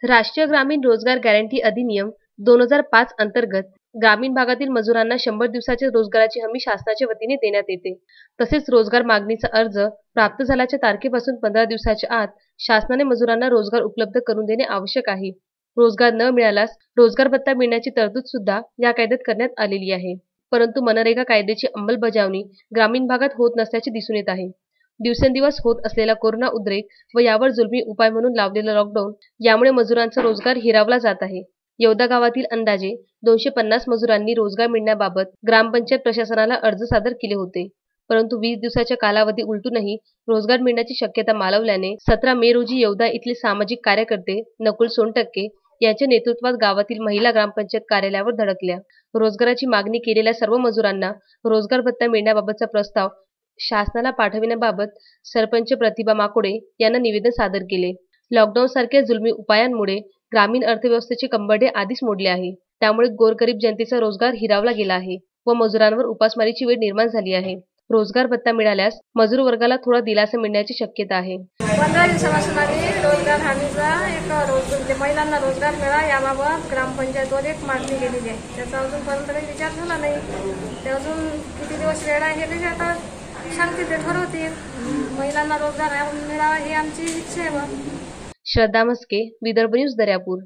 राष्ट्रीय ग्रामीण रोजगार गॅरंटी अधिनियम 2005 अंतर्गत ग्रामीण भागातील मजुरांना 100 दिवसाच्या रोजगाराची हमी शासनाच्या वतीने देण्यात येते। तसेच रोजगार मागणीचा अर्ज प्राप्त झाल्याच्या तारखेपासून 15 दिवसाच्या आत शासनाने मजुरांना रोजगार उपलब्ध करून देणे आवश्यक आहे। रोजगार न मिळाल्यास रोजगार भत्ता मिळण्याची तरतूद सुद्धा या कायद्यात करण्यात आलेली आहे। परंतु मनरेगा कायद्याची अंमलबजावणी ग्रामीण भागात होत नसल्याचे दिसून येत आहे। दिवसेंदिवस होत असलेला कोरोना उद्रेक व यावर जुलमी उपाय म्हणून लावलेला लॉकडाऊन यामुळे मजुरांचा रोजगार हिरावला जात आहे। येवदा गावातील अंदाजे 250 मजुरांनी रोजगार मिळण्याबाबत ग्रामपंचायत प्रशासनाला अर्ज सादर केले होते। परंतु 20 दिवसाच्या कालावधी उलटूनही रोजगार मिळण्याची शक्यता मालवल्याने 17 मे रोजी येवदा इथले सामाजिक कार्यकर्ते नकुल सोनटक्के यांच्या नेतृत्वात गावातील महिला ग्रामपंचायत कार्यालयावर धडकल्या। रोजगाराची मागणी केलेल्या सर्व मजुरांना रोजगार भत्ता मिळण्याबाबतचा प्रस्ताव शासनाला पाठविण्याबाबत सरपंच प्रतिभा माकोडे यांना निवेदन सादर केले। लॉकडाऊन सारख्या जुलमी उपायांमुळे ग्रामीण अर्थव्यवस्थेचे कंबरडे आधीच मोडले आहे। त्यामुळे गोरगरीब जनतेचा रोजगार हिरावला गेला आहे व मजुरांवर उपासमारीची वेळ निर्माण झाली आहे। रोजगार भत्ता मिळाल्यास मजूर वर्गाला थोडा दिलासा मिळण्याची शक्यता आहे। 15 दिवसापासून आम्ही रोजगार हमीचा म्हणजे महिलांना रोजगार मिळावा याबाबत ग्रामपंचायतवर एक मागणी केलेली आहे। त्याचा अजूनपर्यंत काही विचार झाला नाही। ते अजून किती दिवस वेळ आहे हे आता सांगतील, ते ठरवतील। महिलांना रोजगार मिळावा ही आमची इच्छा आहे। श्रद्धा मस्के, विदर्भ न्यूज, दर्यापूर।